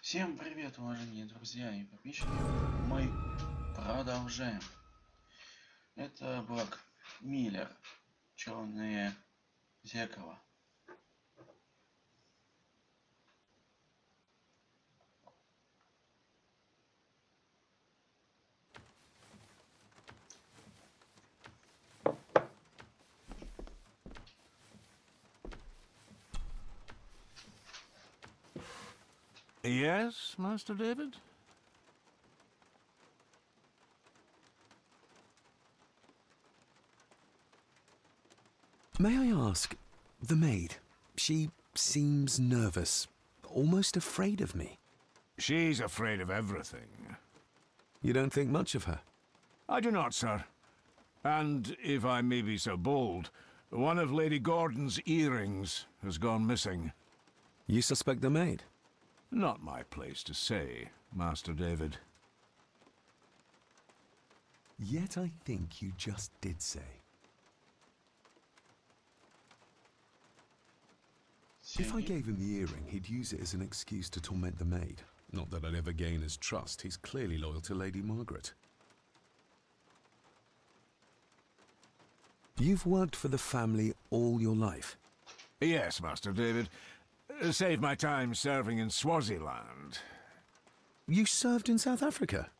Всем привет, уважаемые друзья и подписчики. Мы продолжаем. Это блок Миллер. Черное зеркало. Yes, Master David? May I ask, the maid, she seems nervous, almost afraid of me. She's afraid of everything. You don't think much of her? I do not, sir. And, if I may be so bold, one of Lady Gordon's earrings has gone missing. You suspect the maid? Not my place to say, Master David. Yet I think you just did say. If I gave him the earring, he'd use it as an excuse to torment the maid. Not that I'd ever gain his trust. He's clearly loyal to Lady Margaret. You've worked for the family all your life? Yes, Master David. Save my time serving in Swaziland. You served in South Africa?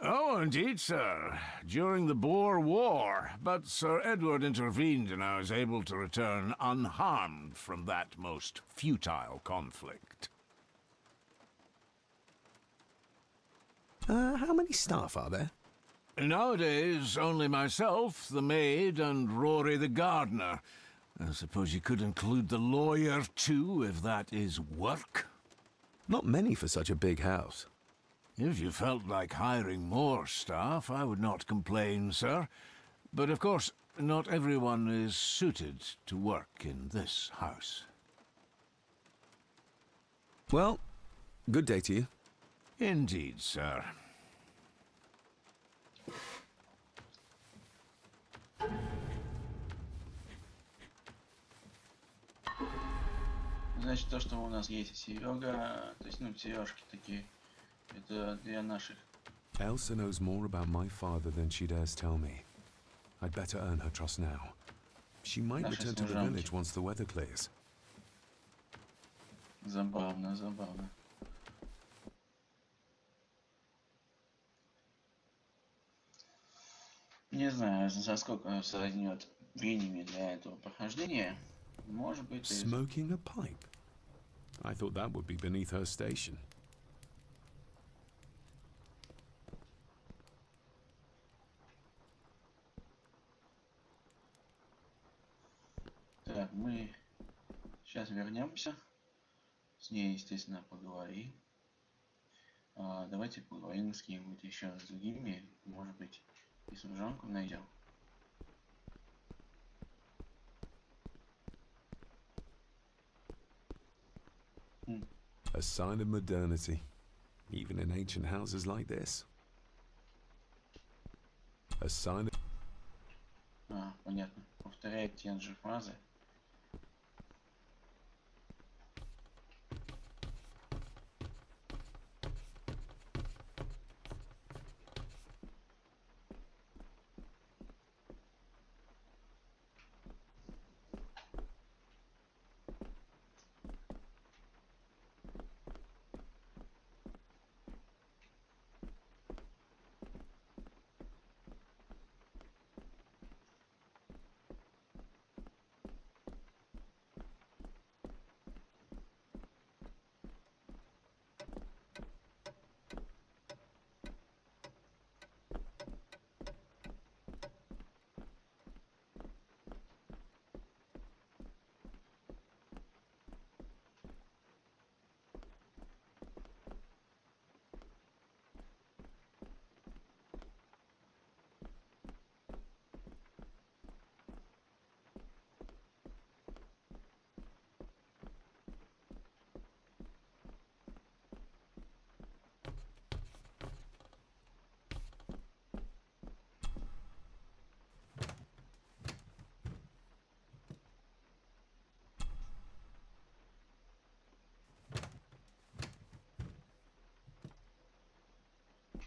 Oh, indeed, sir. During the Boer War. But Sir Edward intervened and I was able to return unharmed from that most futile conflict. How many staff are there? Nowadays, only myself, the maid, and Rory the gardener. I suppose you could include the lawyer, too, if that is work. Not many for such a big house. If you felt like hiring more staff, I would not complain, sir. But of course, not everyone is suited to work in this house. Well, good day to you. Indeed, sir. Значит, то, что у нас есть Серега, то есть, сережки такие, это для наших. Elsa knows more about my father than she dares tell me. I'd better earn her trust now. She might return to the village once the weather clears. Забавно, забавно. Не знаю, за сколько займет времени для этого прохождения. Может быть... Smoking a pipe? I thought that would be beneath her station. Так, мы сейчас вернемся. С ней, естественно, поговорим. Давайте поговорим с кем-нибудь еще с другими. Может быть, и служанку найдем. A sign of modernity, even in ancient houses like this. A sign of... Понятно. Повторяет те же фразы.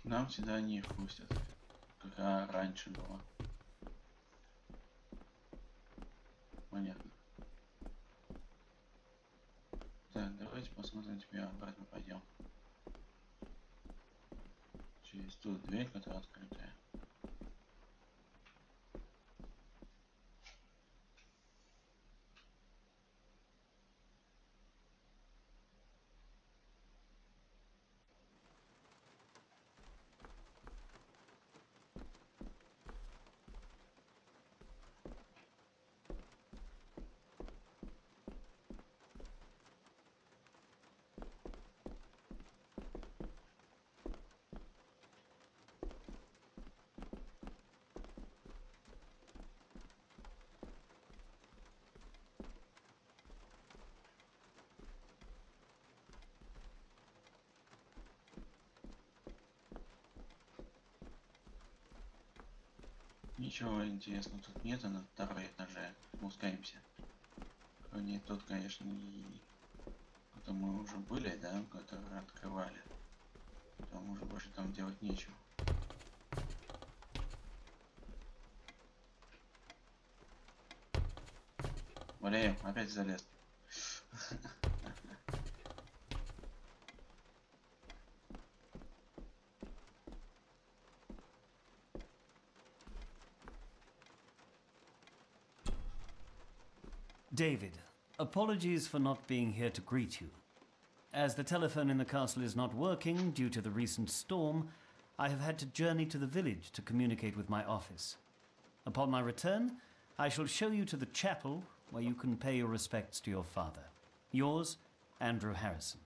Нам всегда не впустят, как раньше было. Понятно. Так, давайте посмотрим, теперь обратно пойдем. Через ту дверь, которая открытая. Ничего интересного тут нет, на второй этаже. Спускаемся. Нет, тут, конечно, и... Это мы уже были, да, которые открывали. Там уже больше там делать нечего. Блин, опять залез. David, apologies for not being here to greet you. As the telephone in the castle is not working due to the recent storm, I have had to journey to the village to communicate with my office. Upon my return, I shall show you to the chapel where you can pay your respects to your father. Yours, Andrew Harrison.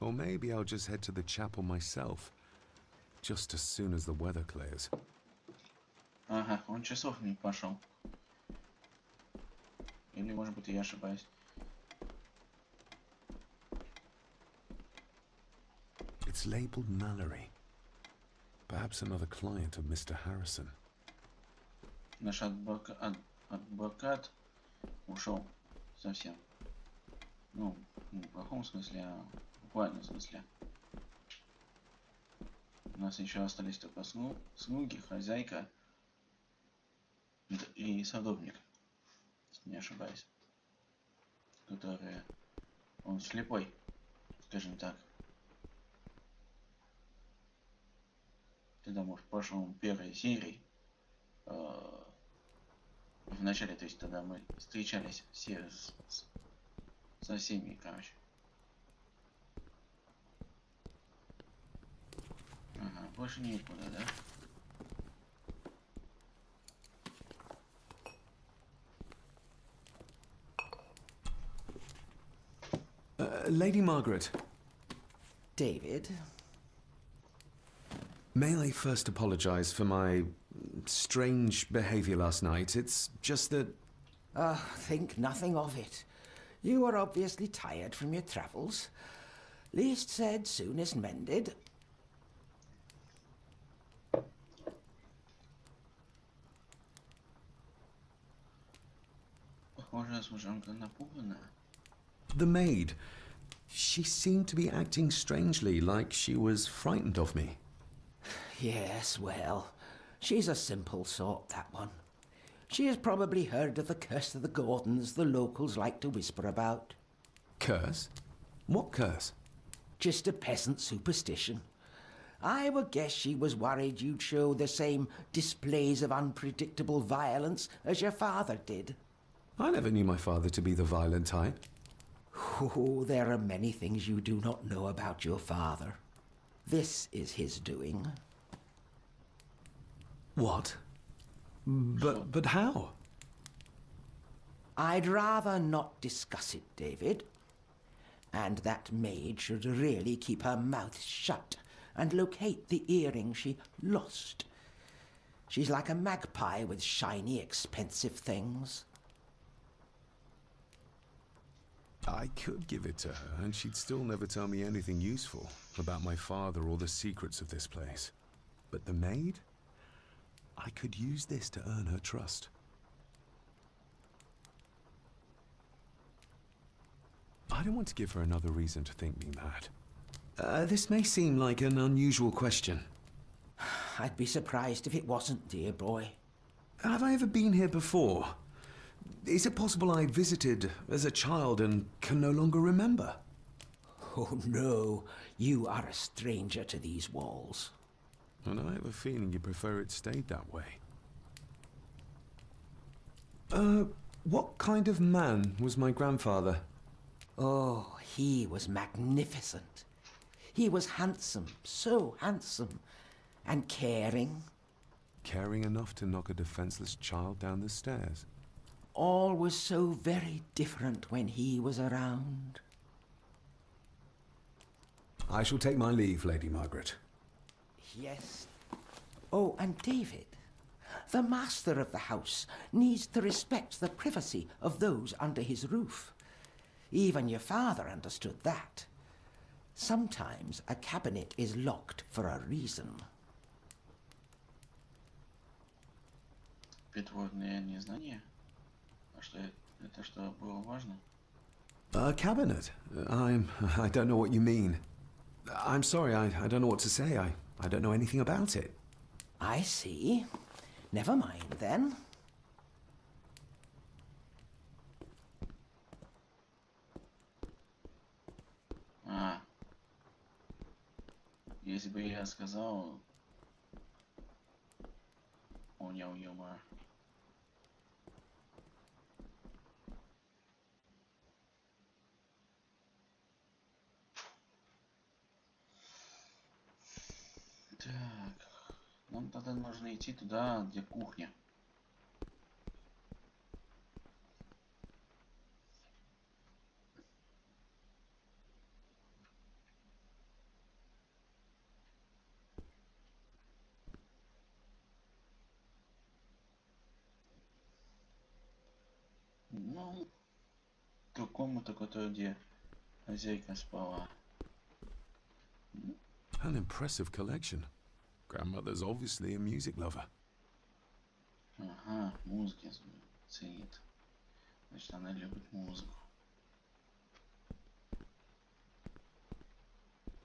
Or maybe I'll just head to the chapel myself, just as soon as the weather clears. Ага, он часов не пошел. Или, может быть, я ошибаюсь. It's labeled Mallory. Perhaps another client of Mr. Harrison. Наш адвокат ушел совсем. Ну, не в плохом смысле, а в буквальном смысле. У нас еще остались только слуги, хозяйка и садовник, если не ошибаюсь. Которые... Он слепой, скажем так. Тогда, может, в прошлом первой серии, в начале, то есть тогда мы встречались все со всеми, короче. Ага, больше никуда, да? Lady Margaret. David? May I first apologize for my strange behavior last night? It's just that... Think nothing of it. You were obviously tired from your travels. Least said, soonest mended. Похоже, служанка напугана. The maid. She seemed to be acting strangely, like she was frightened of me. Yes, well, she's a simple sort, that one. She has probably heard of the curse of the Gordons the locals like to whisper about. Curse? What curse? Just a peasant superstition. I would guess she was worried you'd show the same displays of unpredictable violence as your father did. I never knew my father to be the violent type. Oh, there are many things you do not know about your father. This is his doing. What? But how? I'd rather not discuss it, David. And that maid should really keep her mouth shut and locate the earring she lost. She's like a magpie with shiny, expensive things. I could give it to her, and she'd still never tell me anything useful about my father or the secrets of this place. But the maid? I could use this to earn her trust. I don't want to give her another reason to think me mad. This may seem like an unusual question. I'd be surprised if it wasn't, dear boy. Have I ever been here before? Is it possible I visited as a child and can no longer remember? Oh no, you are a stranger to these walls. And I have a feeling you prefer it stayed that way. What kind of man was my grandfather? Oh, he was magnificent. He was handsome, so handsome, and caring. Caring enough to knock a defenseless child down the stairs. All was so very different when he was around. I shall take my leave, Lady Margaret. Yes. Oh, and David, the master of the house needs to respect the privacy of those under his roof. Even your father understood that. Sometimes a cabinet is locked for a reason. Притворное незнание? А что это что было важно? A cabinet? I don't know what you mean. I'm sorry, I don't know what to say. I don't know anything about it. I see. Never mind, then. Если бы я сказал, понял юмор. Так, нам тогда нужно идти туда, где кухня. Ну, ту комнату, которая где хозяйка спала. An impressive collection. Grandmother's obviously a music lover. Ага, музыки ценит. Значит, она любит музыку.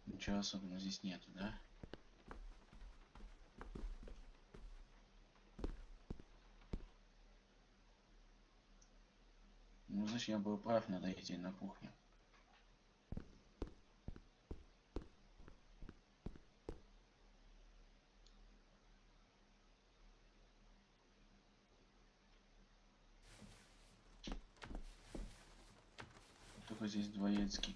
Ничего особенного здесь нету, да? Ну, значит, я был прав, надо идти на кухню. Только здесь дворецкий.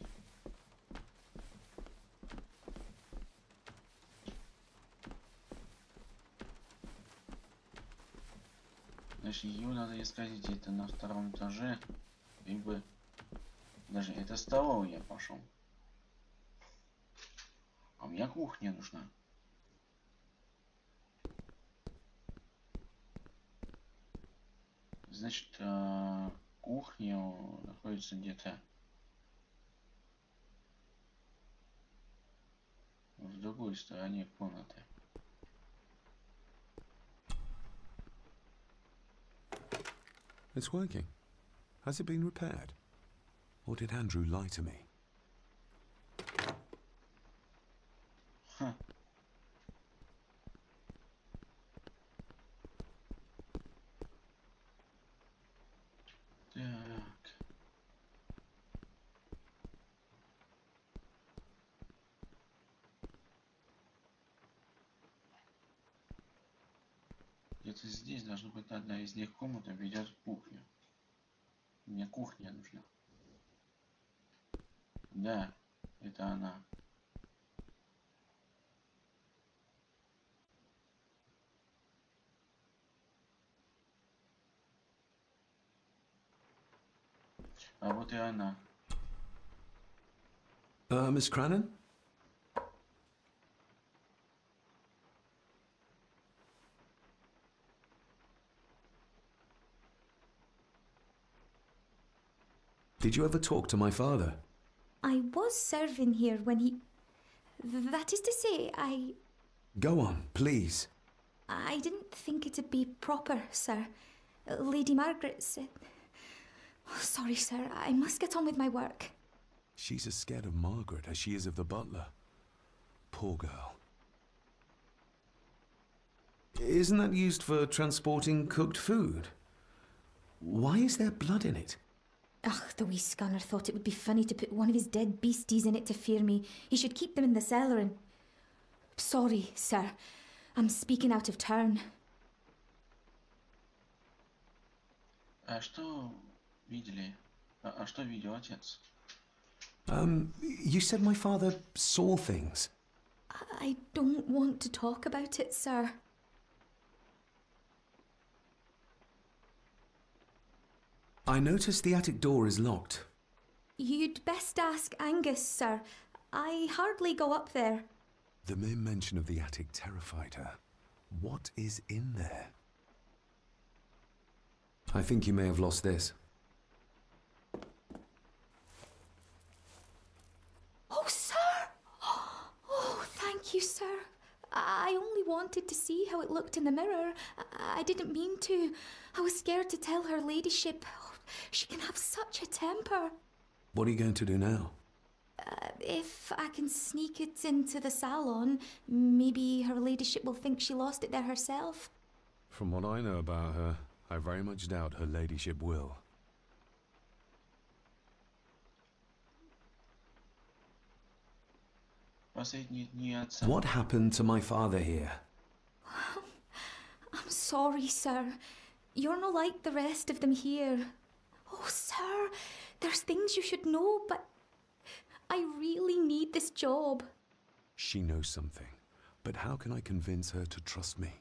Значит, ее надо искать где-то на втором этаже. Либо даже это столовая я пошел. А мне кухня нужна. Значит, кухня находится где-то в другой стороне комнаты. It's working. Has it been repaired? Or did Andrew lie to me? Ха. Так. Где-то здесь должна быть одна из них комнат, ведет в кухню. Мне кухня нужна. Да, это она. А вот и она. Miss Crannan? Did you ever talk to my father? I was serving here when he... That is to say, Go on, please. I didn't think it'd be proper, sir. Lady Margaret said... Oh, sorry, sir. I must get on with my work. She's as scared of Margaret as she is of the butler. Poor girl. Isn't that used for transporting cooked food? Why is there blood in it? Ugh, the wee scunner thought it would be funny to put one of his dead beasties in it to fear me. He should keep them in the cellar and... Sorry, sir. I'm speaking out of turn. А что видели? А что видел отец? You said my father saw things. I don't want to talk about it, sir. I noticed the attic door is locked. You'd best ask Angus, sir. I hardly go up there. The mere mention of the attic terrified her. What is in there? I think you may have lost this. Oh, sir! Oh, thank you, sir. I only wanted to see how it looked in the mirror. I didn't mean to. I was scared to tell her ladyship. Oh, she can have such a temper. What are you going to do now? If I can sneak it into the salon, maybe her ladyship will think she lost it there herself. From what I know about her, I very much doubt her ladyship will. Последние дни отца. What happened to my father here? I'm sorry, sir. You're not like the rest of them here. Oh, sir, there's things you should know, but I really need this job. She knows something, but how can I convince her to trust me?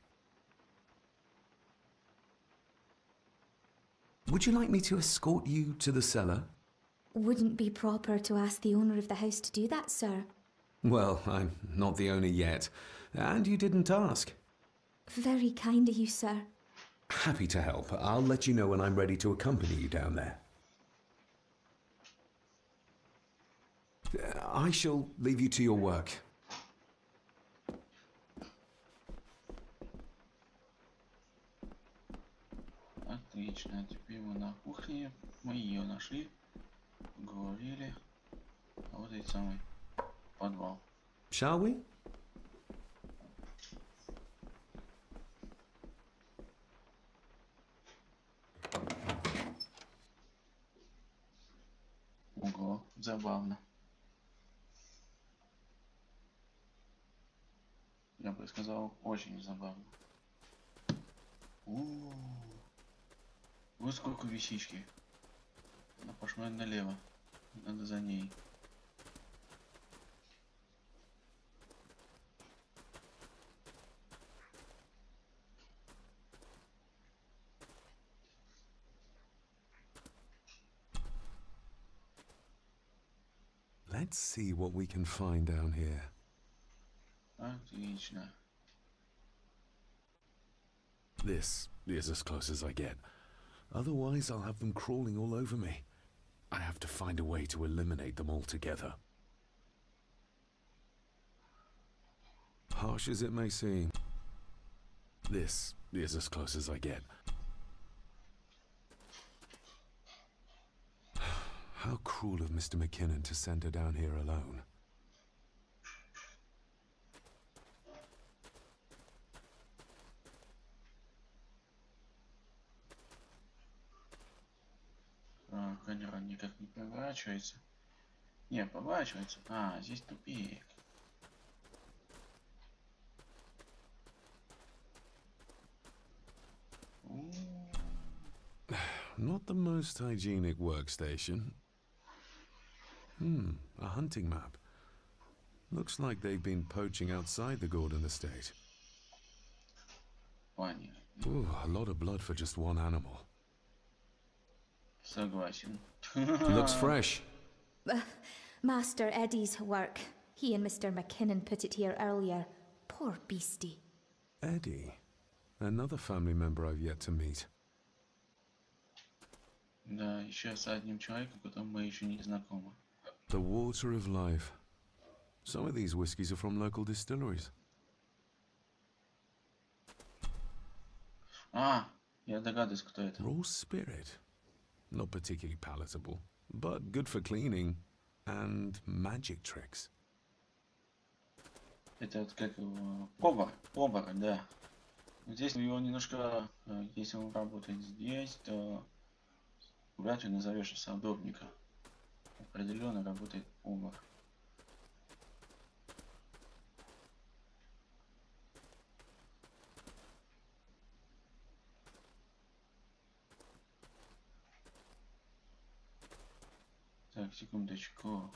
Would you like me to escort you to the cellar? Wouldn't be proper to ask the owner of the house to do that, sir. Well, I'm not the owner yet, and you didn't ask. Very kind of you, sir. Happy to help. I'll let you know when I'm ready to accompany you down there. I shall leave you to your work. Отлично, теперь мы на кухне. Мы ее нашли, говорили. А вот этот самый подвал. Shall we? Ого, забавно. Я бы сказал, очень забавно. Вот сколько вещички. Она пошла налево. Надо за ней. Let's see what we can find down here. Отлично. This is as close as I get. Otherwise, I'll have them crawling all over me. I have to find a way to eliminate them altogether. Harsh as it may seem, this is as close as I get. How cruel of Mr. McKinnon to send her down here alone. Камера никак не поворачивается. Не, поворачивается. А, здесь тупик. Not the most hygienic workstation. A hunting map. Looks like they've been poaching outside the Gordon estate. Понятно. Ooh, a lot of blood for just one animal. Согласен. Looks fresh. Master Eddie's work. He and Mr. McKinnon put it here earlier. Poor beastie. Eddie. Another family member I've yet to meet. Да, еще с одним человеком, которым мы еще не знакомы. The water of life. Some of these whiskies are from local distilleries. А, я догадываюсь, кто это. Raw spirit. Not particularly palatable, but good for cleaning and magic tricks. Это вот как его... Повар, да. Здесь его немножко, если он работает здесь, то вряд ли назовешь садовника. Определенно работает повар. Так, секундочку.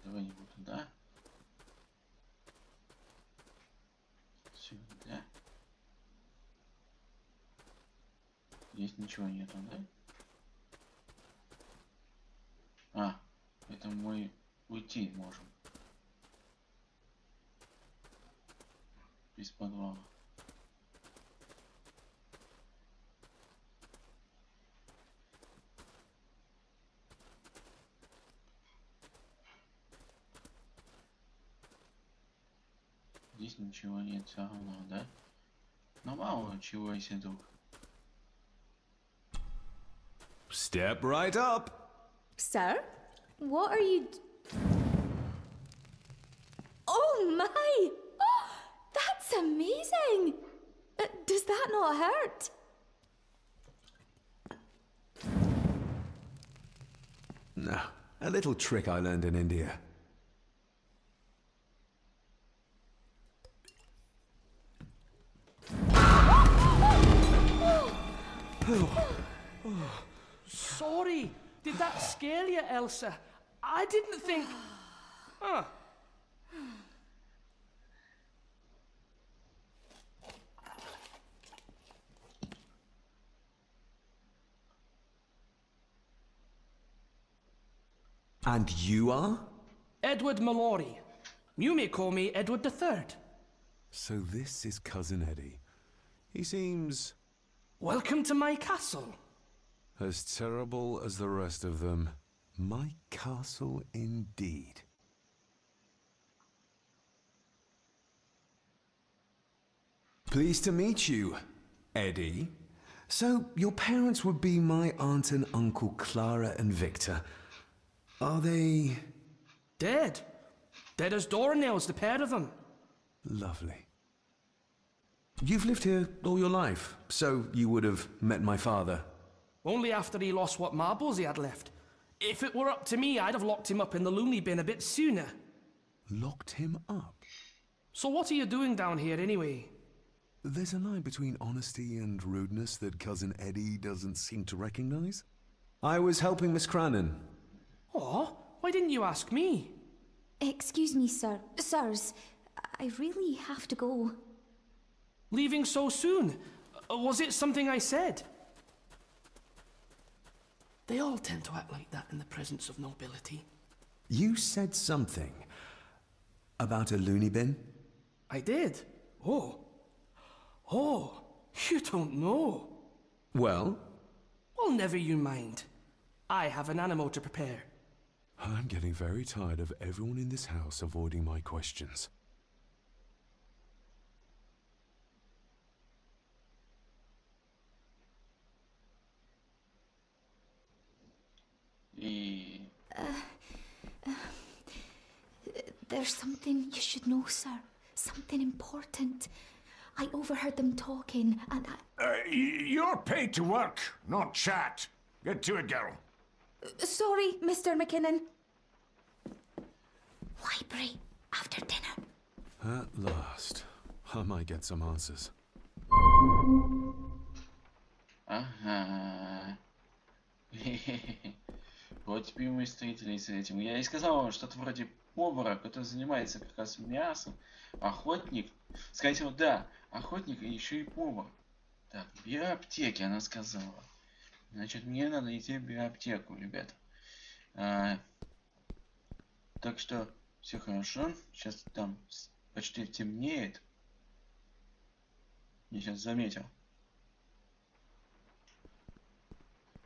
Давай не буду туда. Сюда. Здесь ничего нету, да? А, это мы уйти можем. Без подвала. Здесь ничего нет все равно, да? Но мало чего, если вдруг. Step right up. Sir? What are you... Oh my! Oh, that's amazing! Does that not hurt? No, a little trick I learned in India. Sorry, did that scare you, Elsa? I didn't think... Huh. And you are? Edward Mallory. You may call me Edward III. So this is Cousin Eddie. He seems Welcome to my castle. as terrible as the rest of them. My castle indeed. Pleased to meet you, Eddie. So, your parents would be my aunt and uncle Clara and Victor. Are they... Dead. Dead as doornails, the pair of them. Lovely. You've lived here all your life, so you would have met my father. Only after he lost what marbles he had left. If it were up to me, I'd have locked him up in the loony bin a bit sooner. Locked him up? So what are you doing down here anyway? There's a line between honesty and rudeness that Cousin Eddie doesn't seem to recognize. I was helping Miss Crannan. Oh, why didn't you ask me? Excuse me, sir. Sirs, I really have to go. Leaving so soon? Was it something I said? They all tend to act like that in the presence of nobility. You said something about a loony bin? I did. Oh. Oh, you don't know. Well, Well, never you mind. I have an animal to prepare. I'm getting very tired of everyone in this house avoiding my questions. И... There's something you should know, sir. Something important. I overheard them talking, and You're paid to work, not chat. Get to it, girl. Sorry, Mr. McKinnon. Library after dinner. At last, I might get some answers. Ага. Вот теперь мы встретились с этим. Я и сказал вам, что-то вроде повара, который занимается как раз мясом. Охотник. Скорее всего, да. Охотник и еще и повар. Так, биоаптеки, она сказала. Значит, мне надо идти в биоаптеку, ребята. Так что все хорошо. Сейчас там почти темнеет. Я сейчас заметил.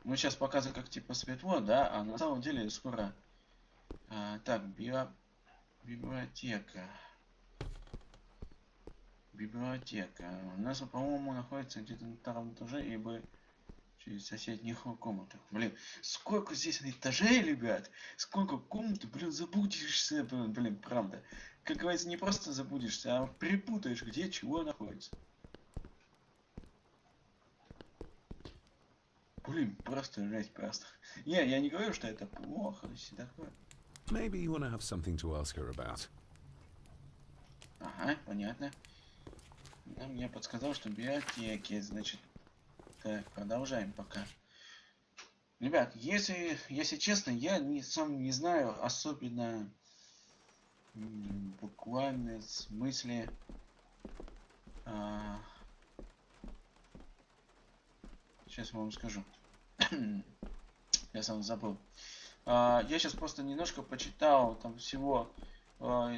Мы сейчас показываем, как типа светло, да, а на самом деле скоро... так, библиотека. Библиотека. У нас, по-моему, находится где-то на втором этаже, ибо через соседних комнатах. Блин, сколько здесь этажей, ребят? Сколько комнат, блин, заблудишься, блин, правда. как говорится, не просто забудешься, а перепутаешь, где чего находится. Блин, просто жесть просто. Не, я не говорю, что это плохо, и все такое. Maybe you want to have something to ask her about. Ага, понятно. Она мне подсказал, что библиотеки, значит. Так, продолжаем пока. Ребят, если честно, я сам не знаю особенно буквально в смысле сейчас вам скажу. Я сам забыл. Я сейчас просто немножко почитал, там всего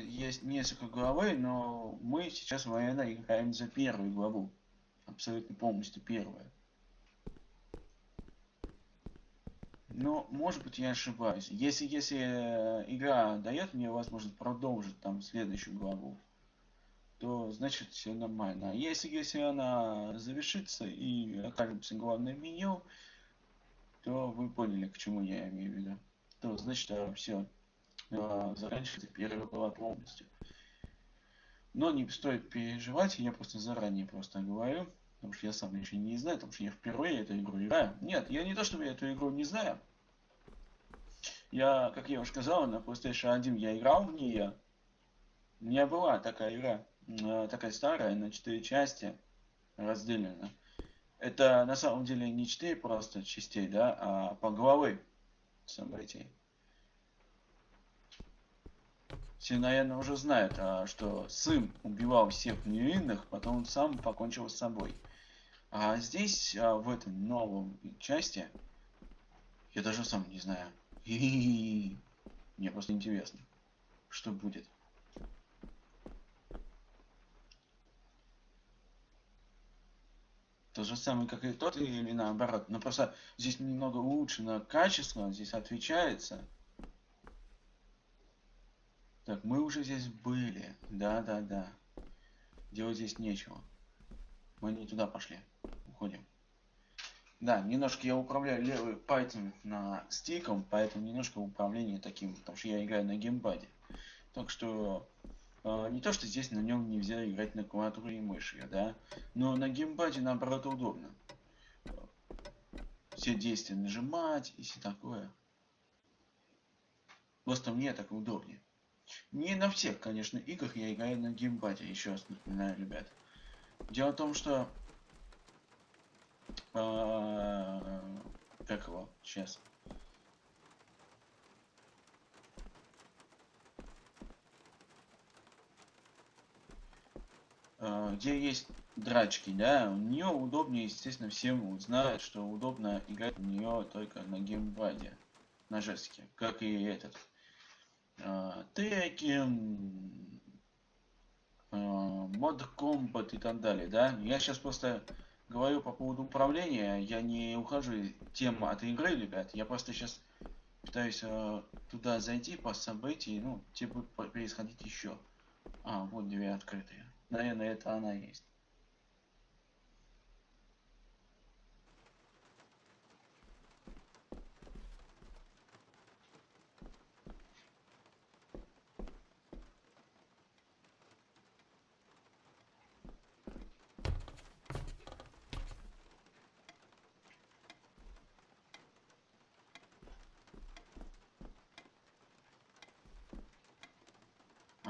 есть несколько главы, но мы сейчас военно играем за первую главу. Абсолютно полностью первая. Но, может быть, я ошибаюсь. Если игра дает мне возможность продолжить там следующую главу, то значит все нормально. А если она завершится и окажется главное меню, то вы поняли, к чему я имею в виду. То значит все заканчивается первая глава полностью. Но не стоит переживать, я просто заранее просто говорю, потому что я сам еще не знаю, потому что я впервые эту игру играю. Нет, я не то чтобы я эту игру не знаю. Я, как я уже сказал, на PlayStation 1 я играл в нее. У меня была такая игра, такая старая, на 4 части разделена. Это на самом деле не 4 просто частей, да, а по главы событий. Все, наверное, уже знают, что сын убивал всех невинных, потом он сам покончил с собой. А здесь, в этой новой части, я даже сам не знаю. Мне просто интересно, что будет. То же самое, как и тот, или наоборот. Но просто здесь немного лучше на качество, здесь отвечается. Так, мы уже здесь были. Да. Делать здесь нечего. Мы не туда пошли. Уходим. Да, немножко я управляю левым пальцем на стиком, поэтому немножко управление таким, потому что я играю на геймпаде. Так что не то, что здесь на нем нельзя играть на клавиатуре и мыши, да, но на геймпаде наоборот удобно. Все действия нажимать и все такое. Просто мне так удобнее. Не на всех, конечно, играх я играю на геймпаде, еще раз напоминаю, ребят. Дело в том, что как его сейчас где есть драчки, да, у нее удобнее, естественно, всем знают, что удобно играть в нее только на геймпаде, на жестике, как и этот треки, мод комбат и так далее, да. Я сейчас просто говорю по поводу управления, я не ухожу тему от игры, ребят, я просто сейчас пытаюсь туда зайти по событию, ну, те будут происходить еще. Вот дверь открытые. Наверное, это она есть.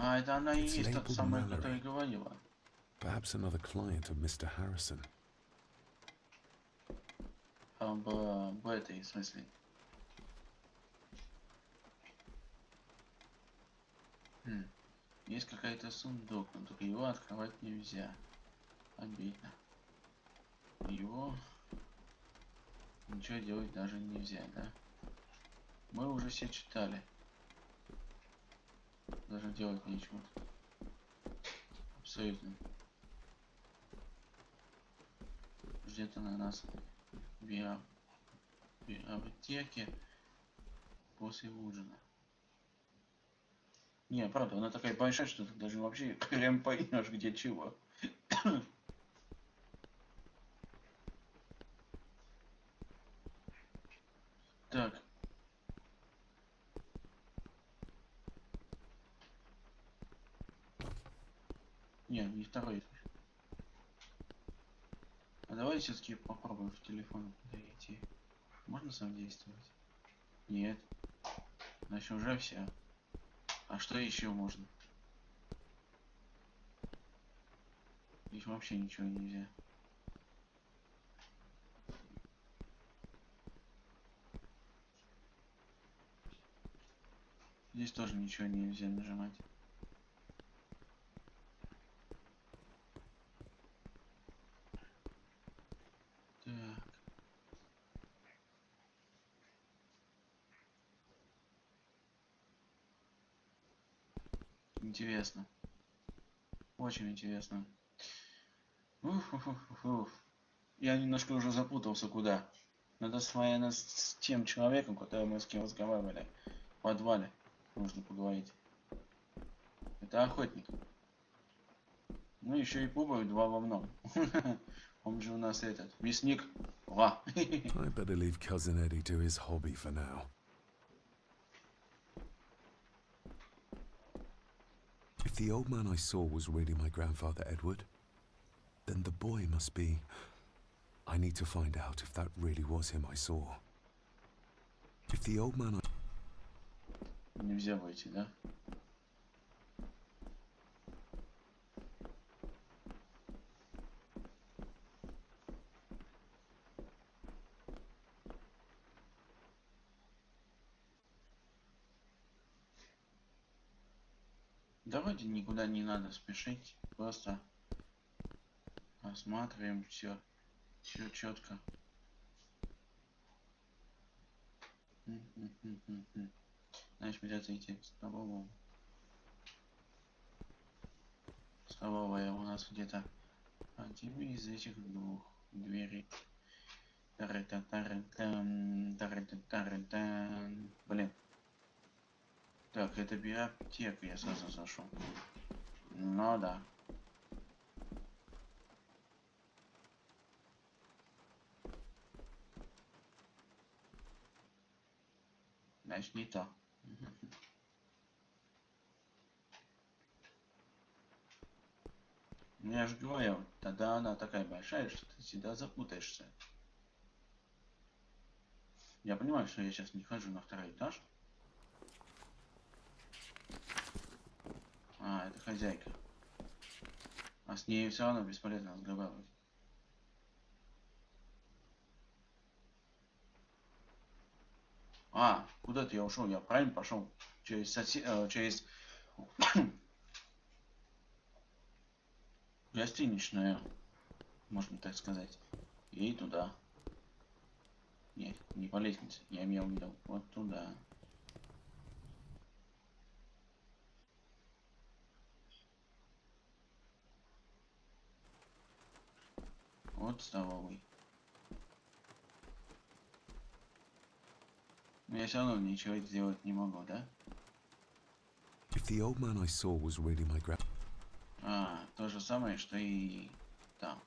Это она и It's есть тот labeled самый, Mallory. который говорила. Perhaps another client of Mr. Harrison. В этой смысле. Есть какая-то сундук, но только его открывать нельзя. Обидно. Его ничего делать даже нельзя, да? Мы уже все читали. Даже делать нечего. Абсолютно. Ждет она нас в аптеке после ужина. Не, правда, она такая большая, что ты даже вообще прям поймешь, где чего. Так. Не, не второй этаж. А давай все-таки попробуем в телефон подойти. Можно сам действовать? Нет. Значит, уже все. А что еще можно? Здесь вообще ничего нельзя. Здесь тоже ничего нельзя нажимать. Так. Интересно. Очень интересно. Уф. Я немножко уже запутался, куда. Надо с тем человеком, который мы с кем разговаривали в подвале. Нужно поговорить. Это охотник. Ну, еще и пробую два в одном. Он же у нас этот, мясник. Ва. I better leave Cousin Eddie to his hobby for now. If the old man I saw was really my grandfather Edward, then the boy must be... I need to find out if that really was him I saw. If the old man I... Нельзя войти, да? Да вроде никуда не надо спешить, просто осматриваем все четко. Значит, придется идти к столовому. Столовая у нас где-то один из этих двух дверей. Блин. Так, это библиотека, я сразу зашел. Ну да. Значит, не то. Ну, я же говорил, тогда она такая большая, что ты всегда запутаешься. Я понимаю, что я сейчас не хожу на второй этаж. А, это хозяйка. А с ней все равно бесполезно разговаривать. А, куда-то я ушел, я правильно пошел через через гостиничную, можно так сказать. И туда. Нет, не по лестнице, я имел в виду вот туда. Вот столовый. Но я все равно ничего сделать не могу, да? If the old man I saw was really my grand... А, то же самое, что и там.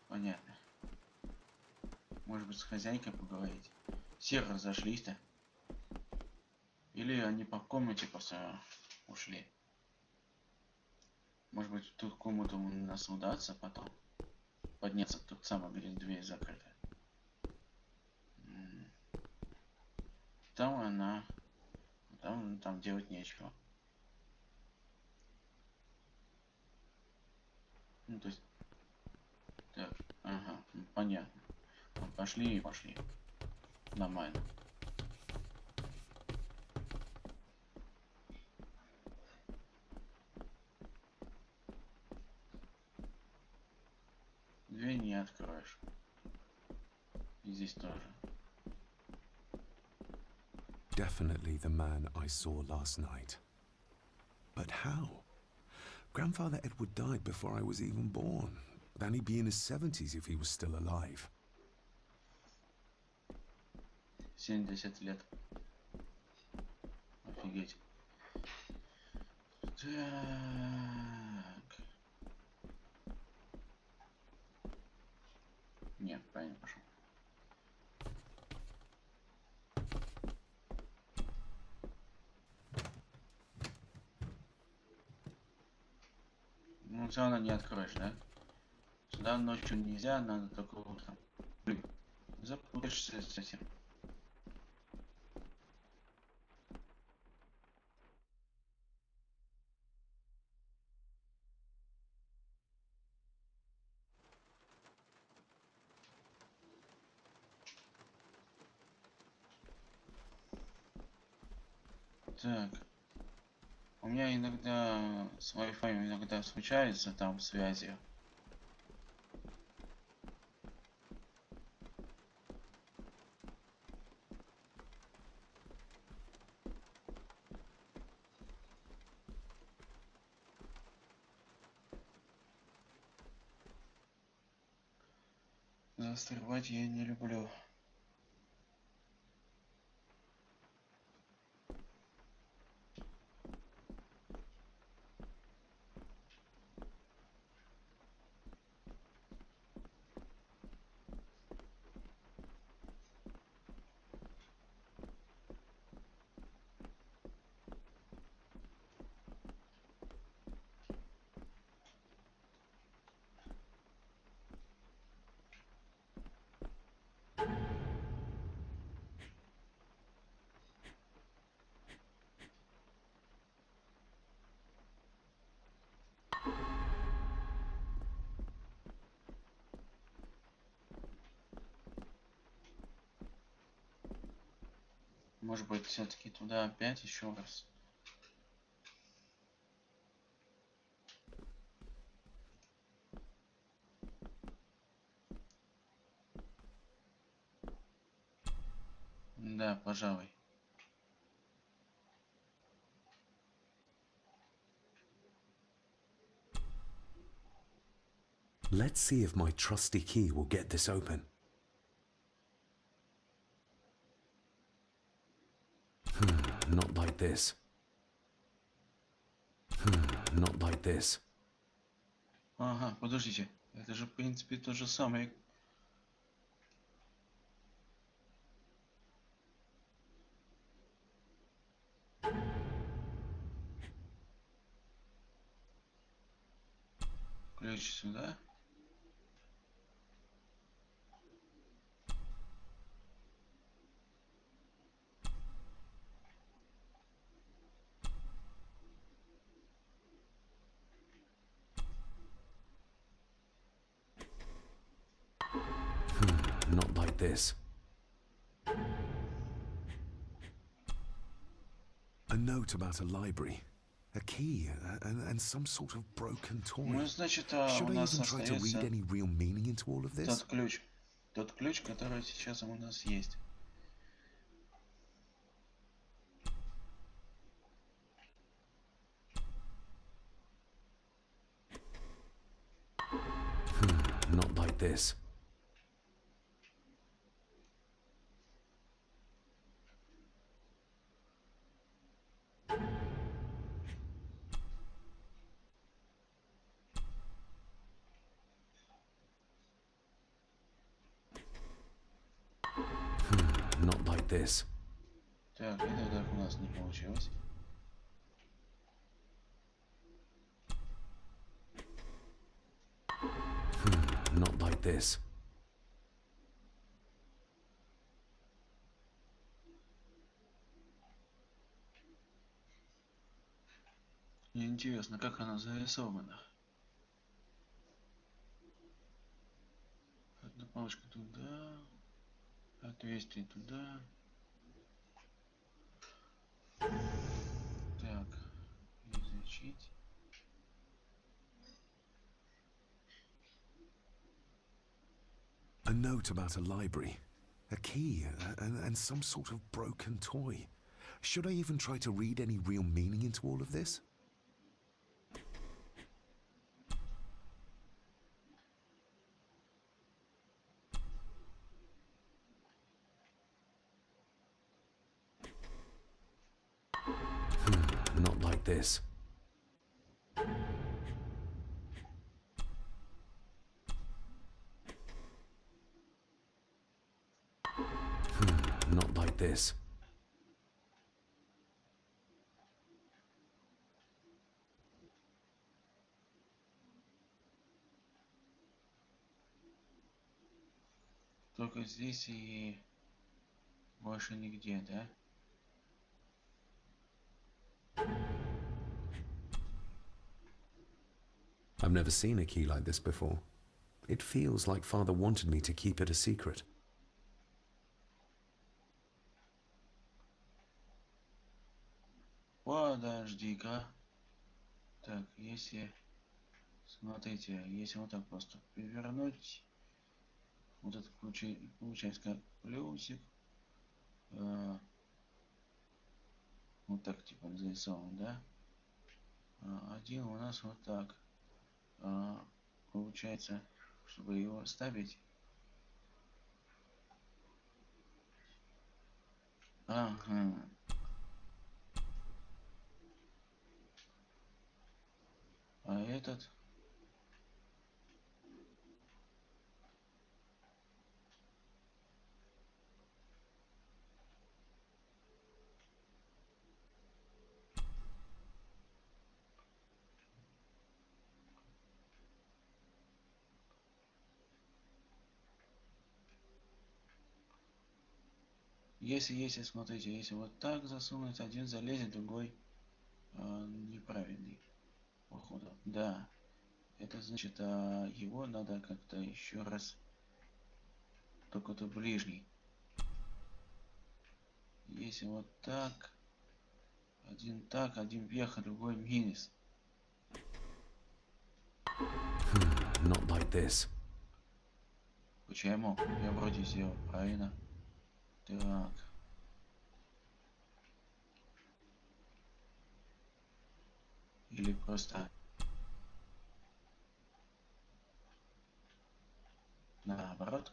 Понятно. Может быть, с хозяйкой поговорить? Все разошлись-то? Или они по комнате просто ушли? Может быть, в ту комнату у нас удастся потом подняться, тут самая, говорит, дверь закрыта. Там она... Там делать нечего. Ну, то есть... Так, ага, понятно. Пошли и пошли. Нормально. Дверь не откроешь. И здесь тоже. Definitely the man I saw last night. But how? Grandfather Edward died before I was even born. Then he'd be in his 70s if he was still alive. 70 лет. Офигеть. Так. Нет, правильно пошел. Ну, все равно не откроешь, да? Сюда ночью нельзя, надо только утром. Блин, запутаешься совсем. Так. У меня иногда с Wi-Fi иногда случается там связи. Застревать я не люблю. Может быть, все-таки туда опять еще раз. Да, пожалуй. Let's see if my trusty key will get this open. Not like this. Not like this. Ага, подождите. Это же, в принципе, то же самое. Ключ сюда. Not like this. A note about a library. A key and some sort of broken toy. Ну, значит, Should у I нас even try to read остается any real meaning into all of this? тот ключ. Тот ключ, который сейчас у нас есть. Not like this. Not like this. Так, это так у нас не получилось. Not like this. Мне интересно, как она зарисована. Одна палочка туда, отверстие туда. Так, изучить. A note about a library. A key and some sort of broken toy. Should I even try to read any real meaning into all of this? Not like this. like this. Только здесь и больше нигде, да? I've never seen a key like this before. It feels like Father wanted me to keep it a secret. Подожди-ка. Так, если... Смотрите, если вот так просто перевернуть, вот это получается как плюсик. Вот так типа нарисован, да? Один у нас вот так. Получается, чтобы его ставить. Ага. А этот... Если, смотрите, если вот так засунуть, один залезет, другой неправильный, походу. Да, это значит, его надо как-то еще раз, только это ближний. Если вот так, один вверх, а другой вниз. Not like this. Почему? Я вроде сделал правильно. Так. Или просто наоборот.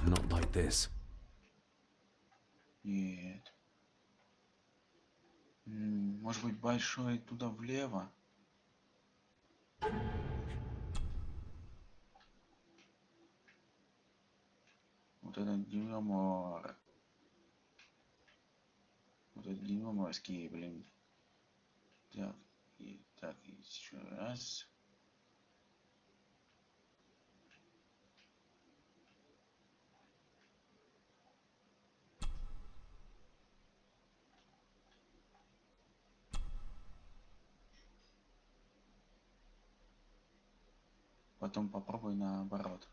Not like this. Нет. Может быть, большой туда влево? Вот этот динамор. Вот этот динаморский, блин. Так, и еще раз. Потом попробуй наоборот.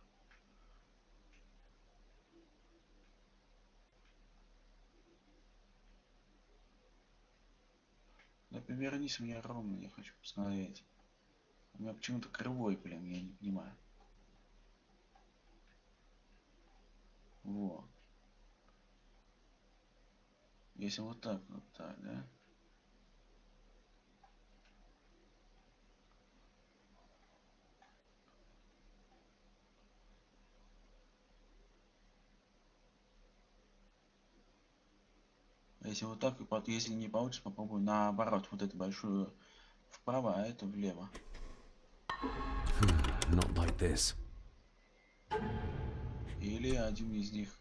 Да повернись мне ровно, я хочу посмотреть. У меня почему-то кривой, блин, я не понимаю. Во. Если вот так, да? А если вот так, если не получится, попробуй наоборот. Вот эту большую вправо, а эту влево. Not like this. Или один из них.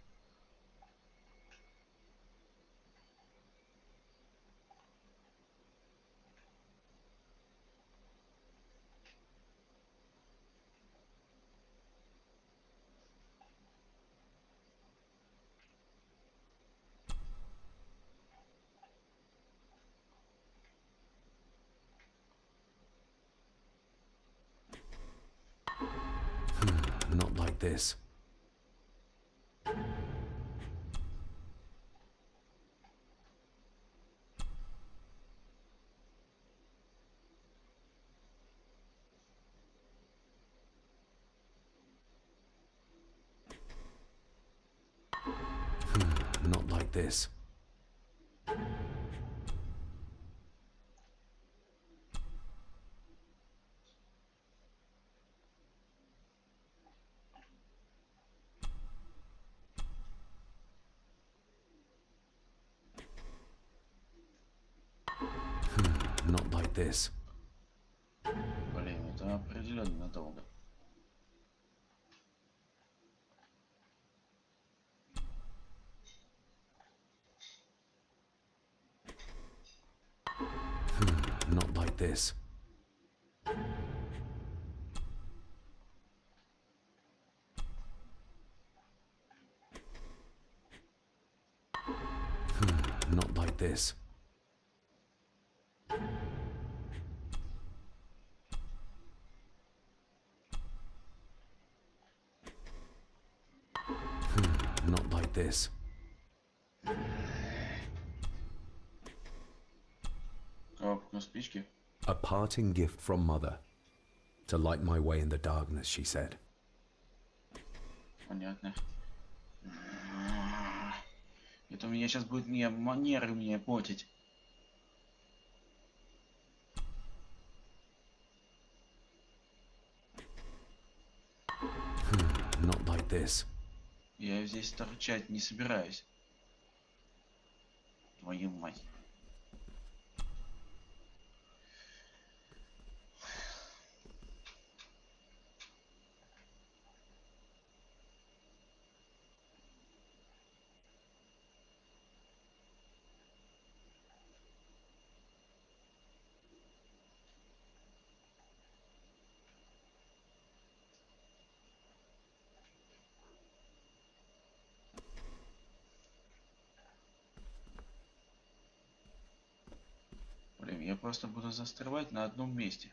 Not like this. Not like this. Not like this. Блин, это Это определенно надолго. Not like this. Not like this. Not like this. Коробка спички. A parting gift from Mother. To light my way in the darkness, she said. Понятно. Это у меня сейчас будет мне манеры мне портить. Not like this. Я здесь торчать не собираюсь. Твою мать. Блин, я просто буду застревать на одном месте.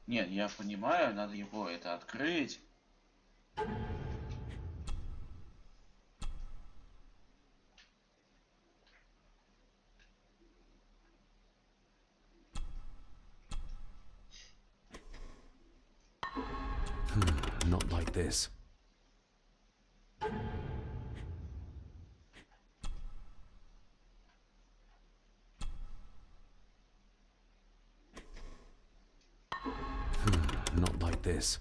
Нет, я понимаю, надо его это открыть. Not like this. Not like this.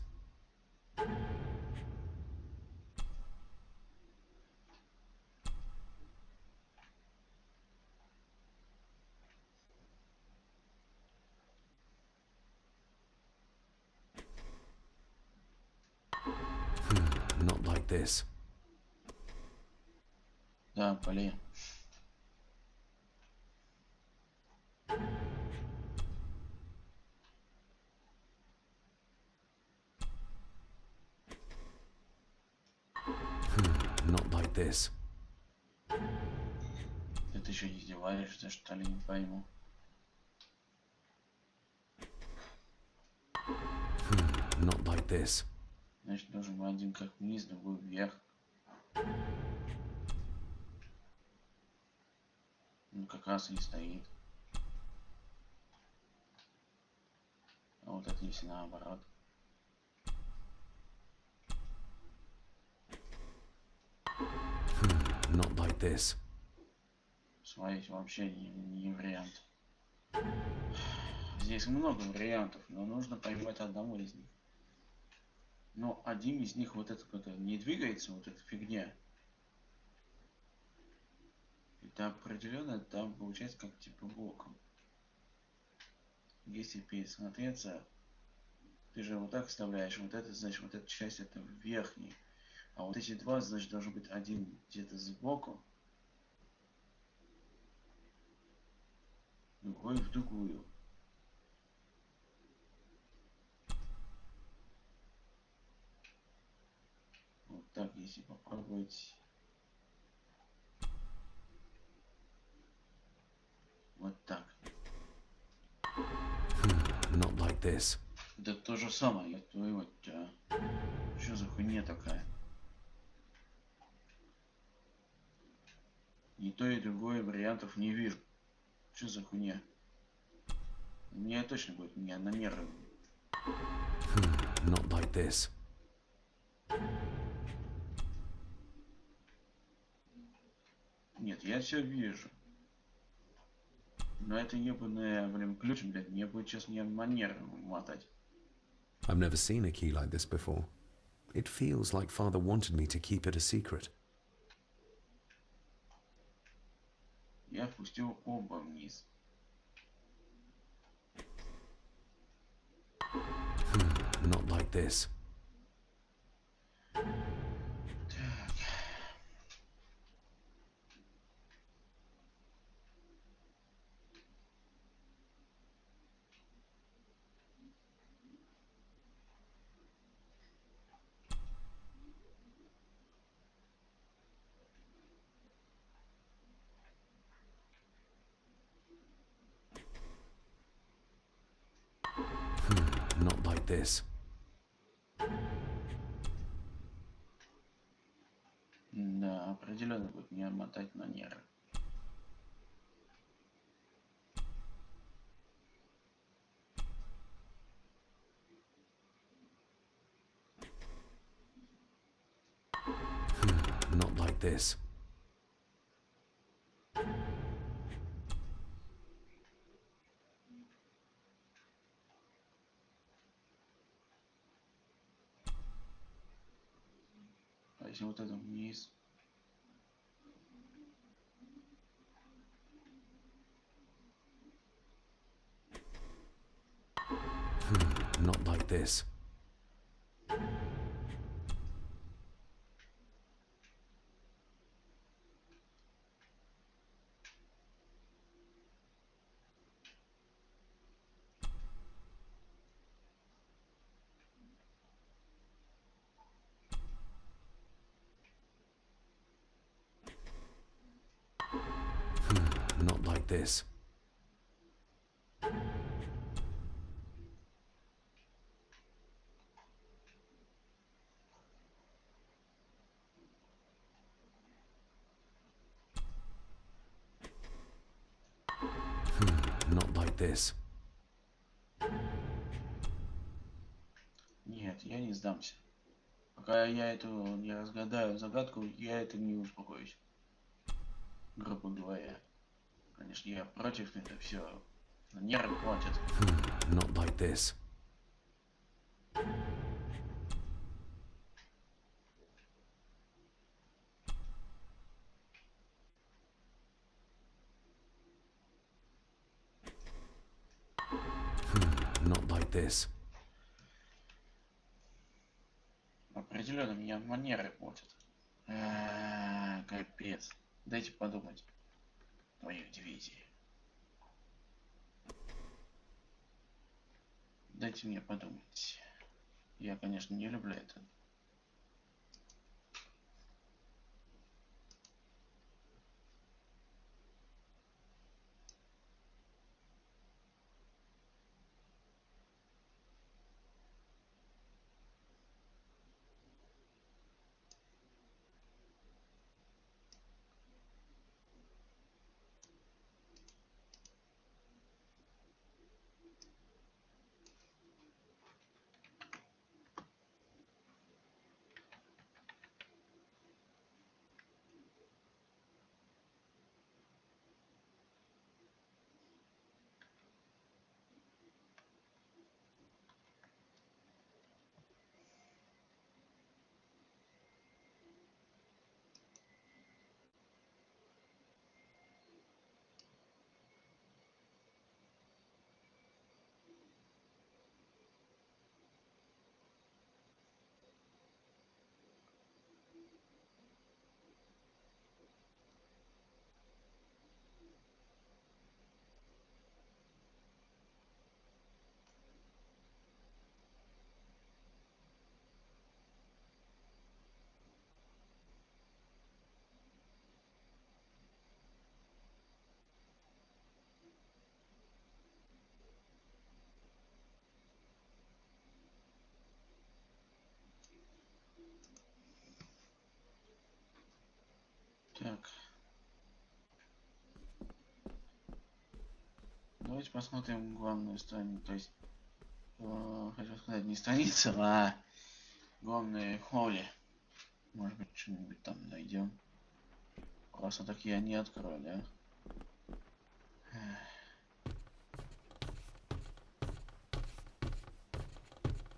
Not like this. Да, блин. Not like this. Да ты еще издеваешься, что ли, не пойму. Not like this. Значит, должен быть один как вниз, другой вверх. Ну, как раз и стоит. А вот это если наоборот. Not like this. Смотрите, вообще не вариант. Здесь много вариантов, но нужно поймать одного из них. Но один из них вот этот как не двигается, вот эта фигня. Это определенно там получается как типа боком. Если пересмотреться, ты же вот так вставляешь, вот это значит вот эта часть это верхний. А вот эти два, значит, должен быть один где-то сбоку, другой в другую. Вот так, если попробовать. Вот так. Not like this. Да то же самое, твою мать, а. Что за хуйня такая? И то, и другое вариантов не вижу. Что за хуйня? У меня точно будет меня на нервы. Not like this. Нет, я все вижу. Но это ебаный, блин, ключ, блядь, мне будет сейчас мне манеры мотать. I've never seen a key like this before. It feels like Father wanted me to keep it a secret. Я впустил оба вниз. this. Not like this. Да, определенно будет меня мотать на нервы. Not like this. А если вот это вниз? Not like this. Not like this. Not like this. Нет, я не сдамся. Пока я эту не разгадаю загадку, я это не успокоюсь. Грубо говоря. Конечно, я против это все. Нервы хватит. Not like this. Not like this. Определенно меня манеры портят. Капец. Дайте подумать. Твоих дивизий. Дайте мне подумать. Я, конечно, не люблю это. Так. Давайте посмотрим главную страницу. То есть, хочу сказать, не страницу, а главное холле. Может быть, что-нибудь там найдем. Просто так я не открою, да?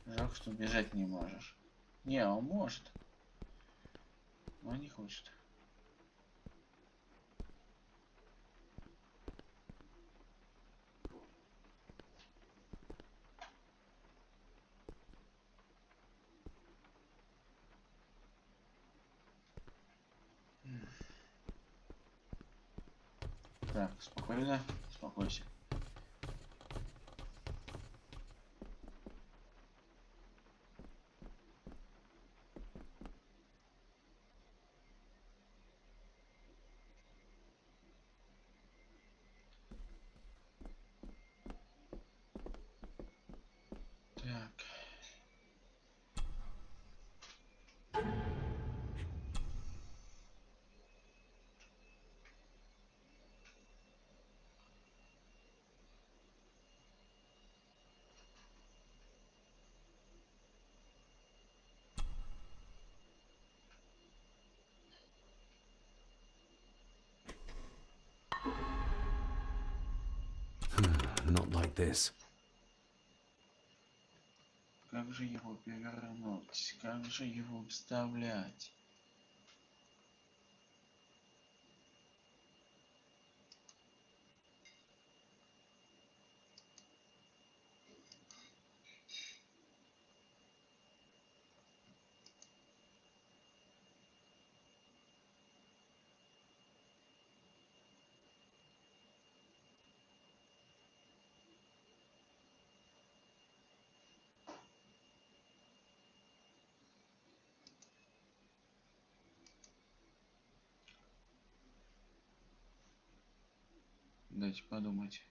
Жалко, что бежать не можешь. Не, он может. Но не хочет. Так, спокойно, успокойся. Так. Not like this. Как же его перевернуть? Как же его вставлять? Дайте подумать.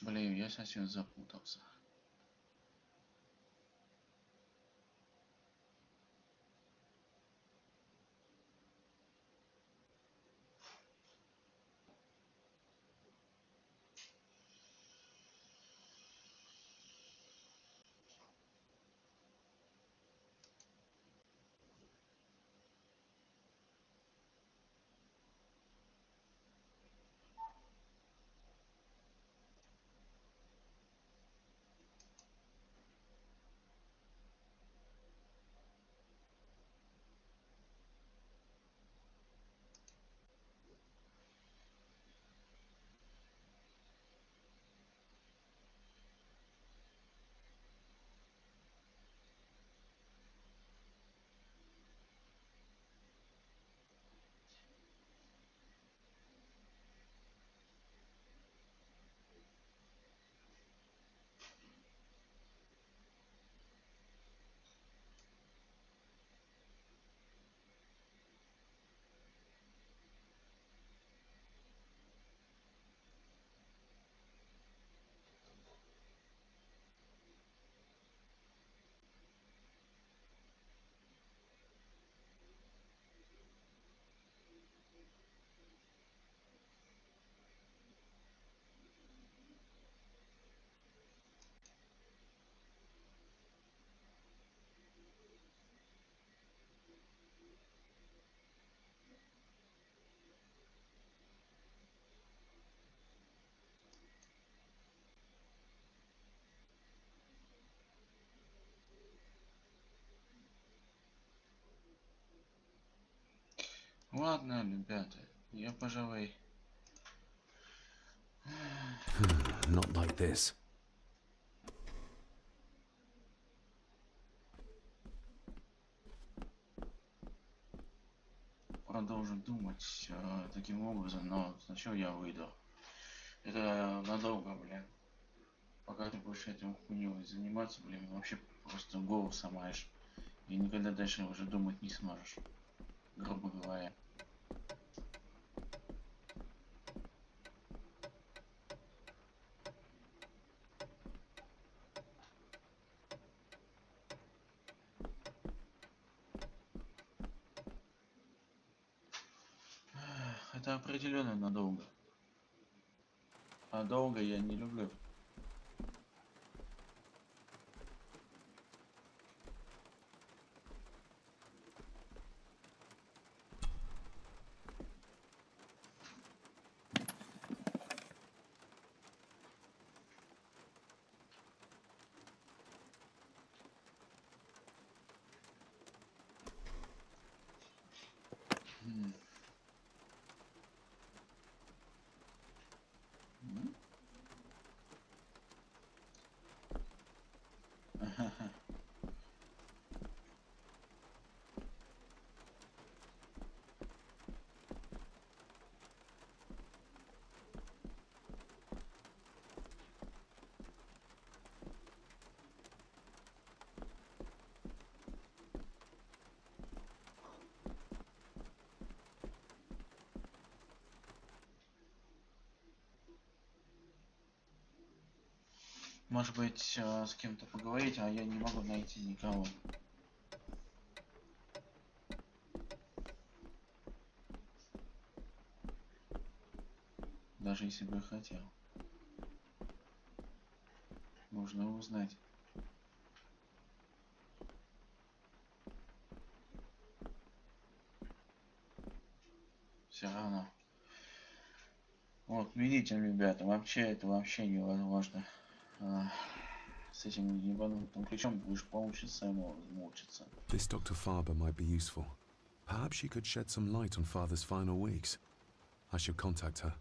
Блин, я совсем запутался. Ладно, ребята, я, пожалуй... Not like this. Продолжу думать таким образом, но сначала я выйду. Это надолго, блин. Пока ты будешь этим хуйней заниматься, блин, вообще просто голову сломаешь. И никогда дальше уже думать не сможешь. Грубо говоря. Это определенно надолго. А долго я не люблю. Может быть, с кем-то поговорить, а я не могу найти никого. Даже если бы хотел. Нужно узнать. Все равно. Вот, видите, ребята, это вообще невозможно. С этим ебанутым ключом будешь поучиться ему мучиться. This Dr. Farber might be useful. Perhaps she could shed some light on Father's final weeks. I should contact her.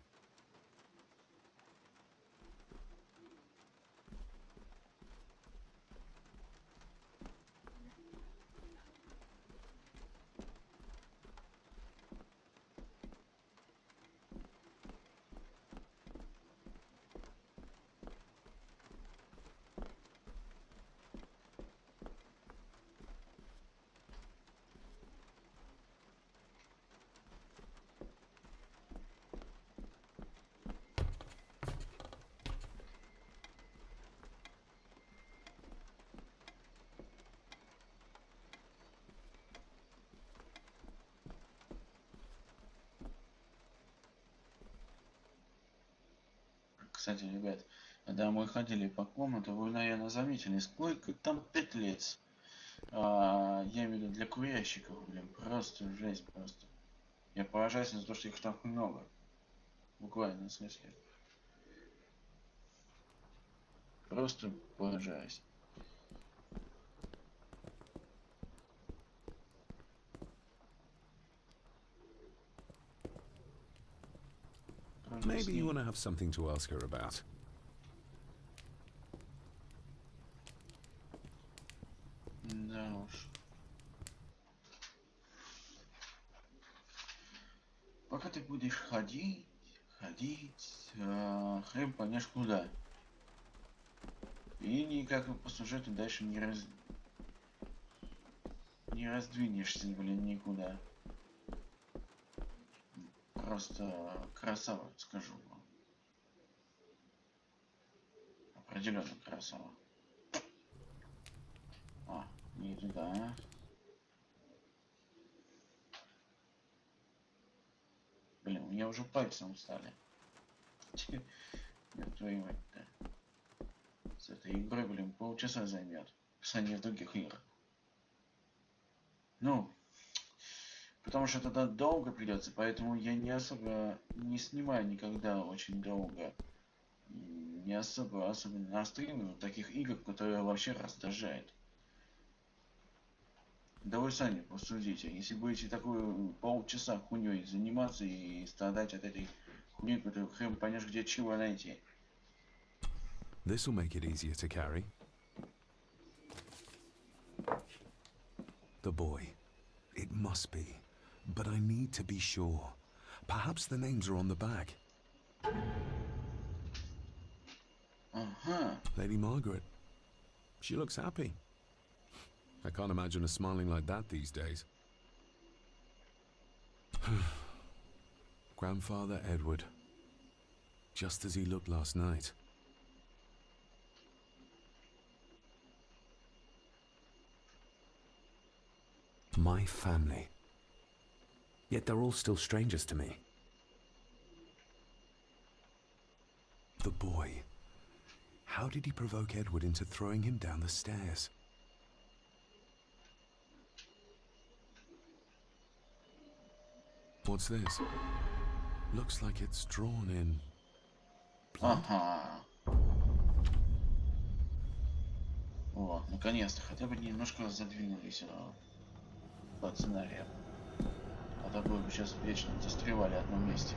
Кстати, ребят, когда мы ходили по комнатам, вы, наверное, заметили, сколько там петлиц. Я имею в виду для курящиков, блин, просто жесть просто. Я поражаюсь за то, что их так много. Буквально, в смысле. Просто поражаюсь. Maybe you want to have something to ask her about. Да уж. Пока ты будешь ходить, хрен понешь куда. И никак по сюжету дальше не раздвинешься, блин, никуда. Просто красава, скажу вам. Определенно красава. Не туда. Блин, у меня уже пальцем устали. Твою мать-то. С этой игрой, блин, полчаса займет. Писание в других игр. Ну, потому что тогда долго придется, поэтому я не особо не снимаю никогда очень долго. Не особо, особенно на стриме, таких игр, которые вообще раздражают. Да вы сами посудите. Если будете такую полчаса хуйней заниматься и страдать от этой хуйни, которую хрен поймешь, где чего найти. This will make it easier to carry. The boy. It must be. But I need to be sure. Perhaps the names are on the bag. Ага. Lady Margaret. She looks happy. I can't imagine her smiling like that these days. Grandfather Edward. Just as he looked last night. My family. Yet they're all still strangers to me. The boy. How did he provoke Edward into throwing him down the stairs? What's this? Looks like it's drawn in blood. Ага. О, наконец-то, хотя бы немножко задвинулись по сценарию. А то бы сейчас вечно застревали в одном месте.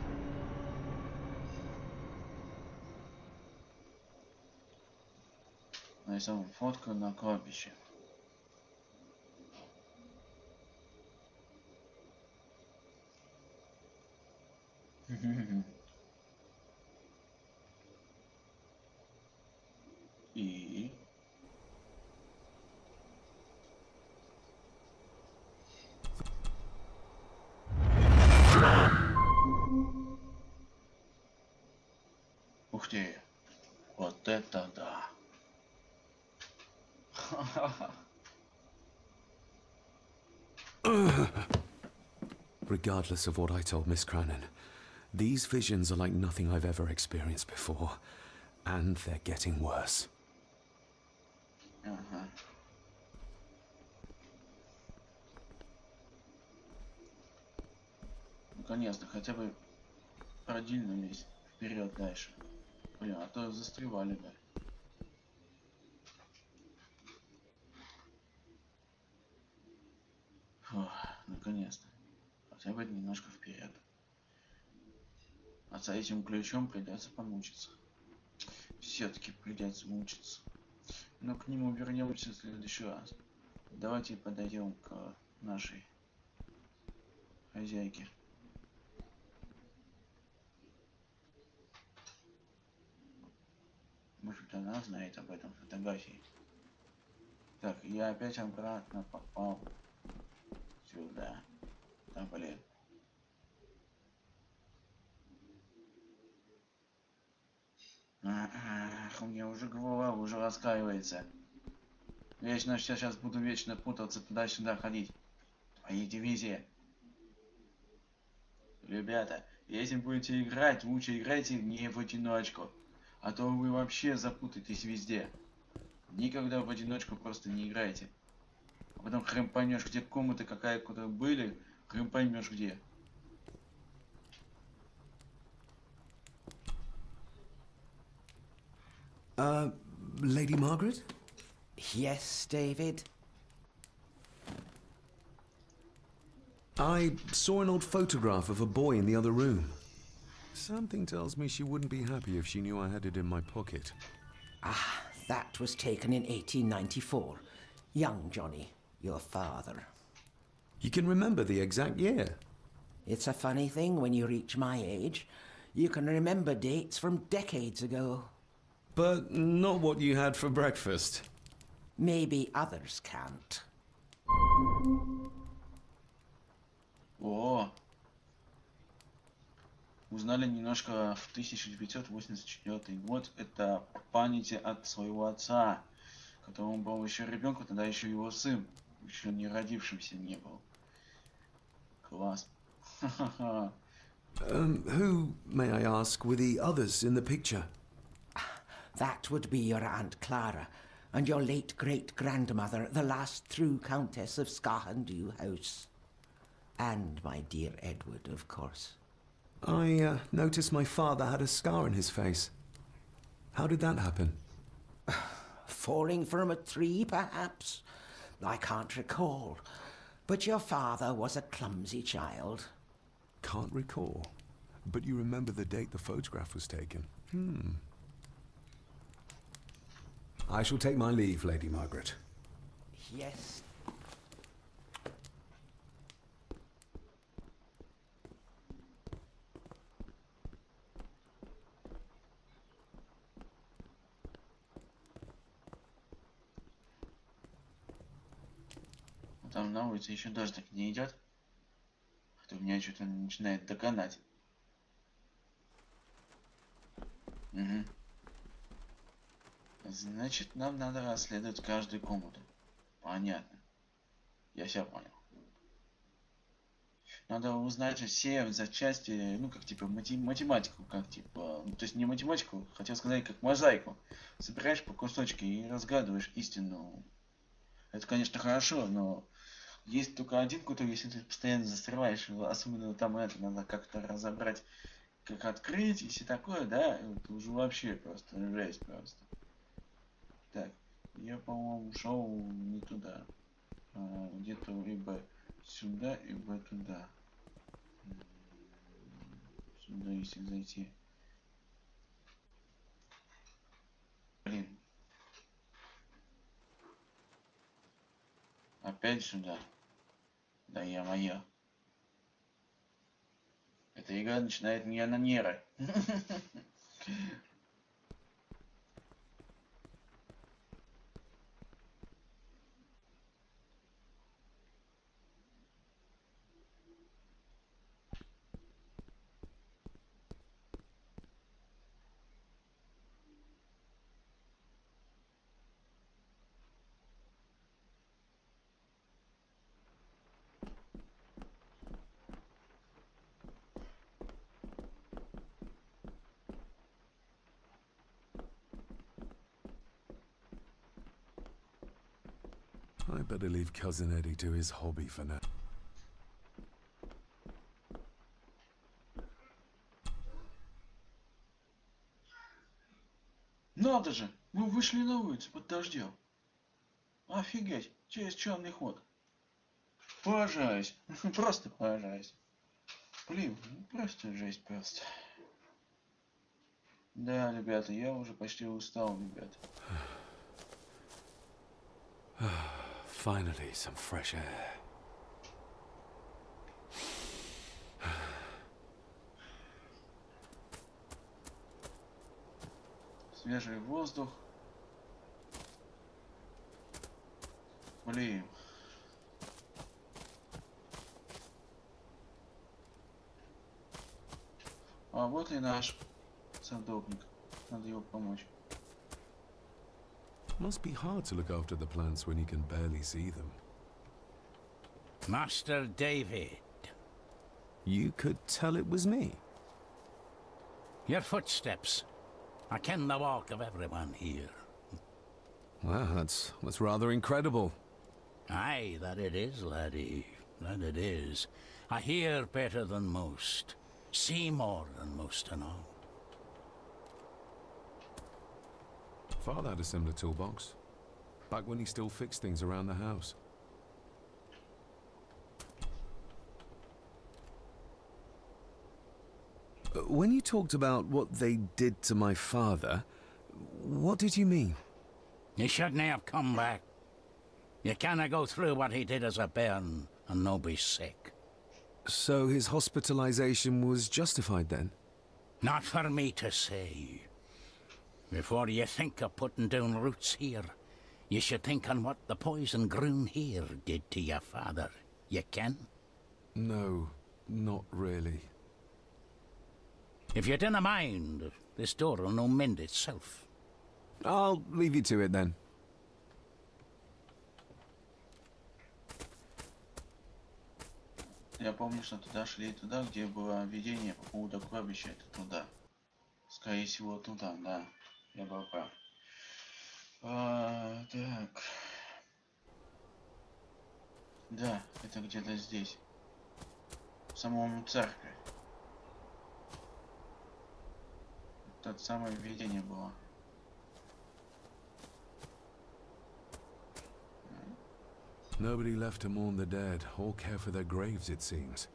Нарисовал фотку на кладбище. И... Ух ты! Вот это да! Regardless of what I told Miss Crannan, these visions are like nothing I've ever experienced before. And they're getting worse. Ага. Наконец-то хотя бы продвинулись вперед дальше. Блин, а то застревали бы. Фух, наконец-то. Хотя бы немножко вперед. А с этим ключом придется помучиться. Все-таки придется мучиться. Но к нему вернемся в следующий раз. Давайте подойдем к нашей хозяйке. Может, она знает об этом фотографии. Так, я опять обратно попал сюда. Да, блин. Ах, у меня уже голова уже раскаивается. Вечно сейчас буду вечно путаться, туда-сюда ходить. Твои дивизии. Ребята, если будете играть, лучше играйте не в одиночку. А то вы вообще запутаетесь везде. Никогда в одиночку просто не играйте. А потом хрен поймешь, где комната какая, куда были, хрен поймешь где. Lady Margaret? Yes, David? I saw an old photograph of a boy in the other room. Something tells me she wouldn't be happy if she knew I had it in my pocket. Ah, that was taken in 1894. Young Johnny, your father. You can remember the exact year. It's a funny thing when you reach my age. You can remember dates from decades ago. But not what you had for breakfast. Maybe others can't. О! Узнали немножко в 1984 год. Это по памяти от своего отца, которому был еще ребенком, тогда еще его сын, еще не родившимся не был. Класс. Ха-ха-ха. Who, may I ask, were the others in the picture? That would be your Aunt Clara and your late great-grandmother, the last true Countess of Scahandew House. And my dear Edward, of course. I noticed my father had a scar on his face. How did that happen? Falling from a tree, perhaps? I can't recall. But your father was a clumsy child. Can't recall. But you remember the date the photograph was taken? I shall take my leave, Lady Margaret. Yes. Там на улице еще дождик не идет. А то меня что-то начинает доконать. Угу. Значит, нам надо расследовать каждую комнату. Понятно. Я все понял. Надо узнать все запчасти, ну, как типа математику, как типа, ну, то есть не математику, хотел сказать, как мозаику. Собираешь по кусочки и разгадываешь истину. Это, конечно, хорошо, но есть только один, который, если ты постоянно застреваешь, особенно там это, надо как-то разобрать, как открыть и все такое, да, это уже вообще просто жесть просто. Так, я, по-моему, шел не туда. Где-то либо сюда, либо туда. Сюда, если зайти. Блин. Опять сюда. Да я-моё. Эта игра начинает меня на нервы. I better leave Cousin Eddie to his hobby for now. Надо же! Мы вышли на улицу под дождем. Офигеть! Через черный ход. Поражаюсь. Просто поражаюсь. Блин, просто жесть просто. Да, ребята, я уже почти устал, ребята. Finally, some fresh air. Свежий воздух. Блин. А вот и наш садовник. Надо его помочь. Must be hard to look after the plants when you can barely see them. Master David. You could tell it was me. Your footsteps. I ken the walk of everyone here. Wow, that's rather incredible. Aye, that it is, laddie. That it is. I hear better than most. See more than most and all. Father had a similar toolbox. Back when he still fixed things around the house. When you talked about what they did to my father, what did you mean? You shouldn't have come back. You canna go through what he did as a bairn and no be sick. So his hospitalization was justified then? Not for me to say. Before you think of putting down roots here, you should think on what the poison grown here did to your father. You can? No, not really. If you dinna mind, this door will no mend itself. I'll leave you to it then. Я помню, что туда шли, туда, где было видение по поводу кладбища, это туда. Скорее всего, туда, да. Я был прав. Так. Да, это где-то здесь. В самом церкви. Тот самое видение было. Nobody left to mourn the dead or care for their graves, it seems.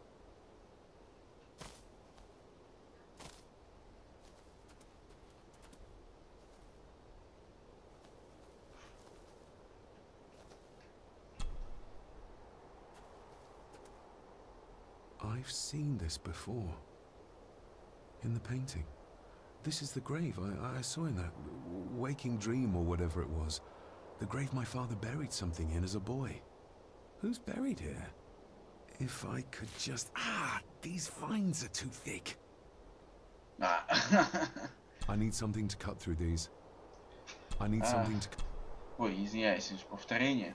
I've seen this before. In the painting. This is the grave I saw in that waking dream or whatever it was. The grave my father buried something in as a boy. Who's buried here? If I could just... Ah! These vines are too thick. I need something to cut through these. I need something to... Ой, извиняюсь, повторение.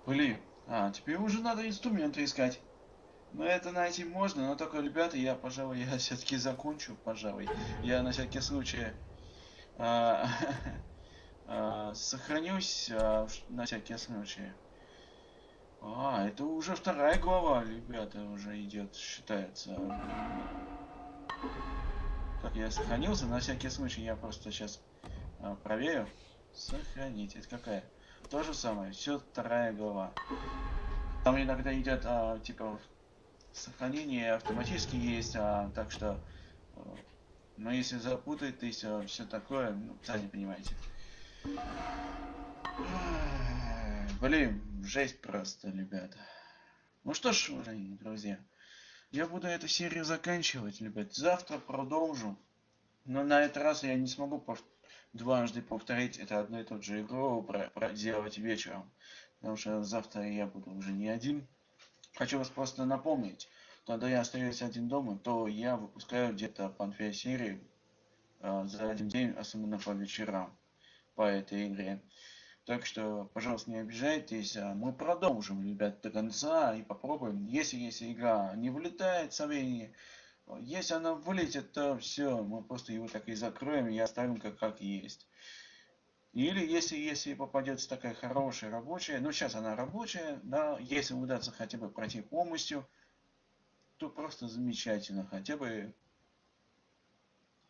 Блин, теперь уже надо инструменты искать. Но это найти можно, но только, ребята, я все-таки закончу, пожалуй. Я на всякий случай сохранюсь на всякий случай. Это уже вторая глава, ребята, уже идет, считается. Так, я сохранился, на всякий случай я просто сейчас проверю. Сохранить, это какая? То же самое, все вторая глава. Там иногда идет, типа, сохранение автоматически есть, так что, но если запутаетесь, все такое, ну, сами понимаете. Блин, жесть просто, ребята. Ну что ж, уважаемые друзья, я буду эту серию заканчивать, ребят. Завтра продолжу. Но на этот раз я не смогу дважды повторить это одну и ту же игру проделать вечером. Потому что завтра я буду уже не один. Хочу вас просто напомнить, когда я остаюсь один дома, то я выпускаю где-то по 2 серии за один день, особенно по вечерам, по этой игре. Так что, пожалуйста, не обижайтесь. Мы продолжим, ребят, до конца и попробуем. Если игра не вылетает со времени, если она вылетит, то все, мы просто его так и закроем и оставим как есть. Или если попадется такая хорошая рабочая, ну сейчас она рабочая, да, если удастся хотя бы пройти полностью, то просто замечательно, хотя бы,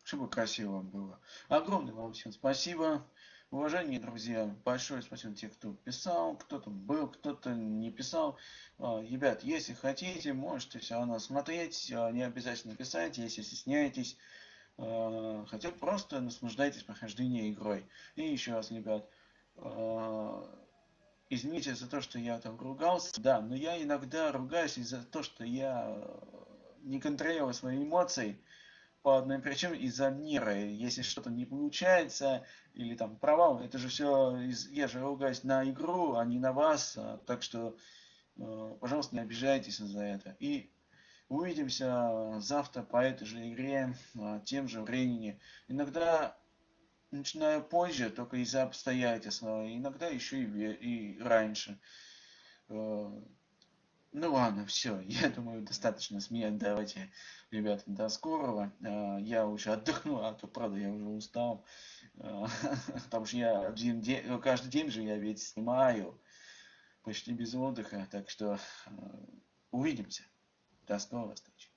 чтобы красиво было. Огромное вам всем спасибо, уважаемые друзья, большое спасибо тем, кто писал, кто-то был, кто-то не писал. Ребят, если хотите, можете все равно смотреть, не обязательно писать, если стесняетесь. Хотя просто наслаждайтесь прохождением игрой. И еще раз, ребят, извините за то, что я там ругался, да, но я иногда ругаюсь из-за того, что я не контролирую свои эмоции по одной причине из-за мира. Если что-то не получается или там провал, это же все, я же ругаюсь на игру, а не на вас, так что, пожалуйста, не обижайтесь за это. И увидимся завтра по этой же игре, тем же времени. Иногда начинаю позже, только из-за обстоятельств, иногда еще и раньше. Ну ладно, все, я думаю, достаточно с меня. Давайте, ребята, до скорого. Я уже отдохну, а то, правда, я уже устал. Потому что я каждый день же я ведь снимаю, почти без отдыха, так что увидимся. До скорой встречи.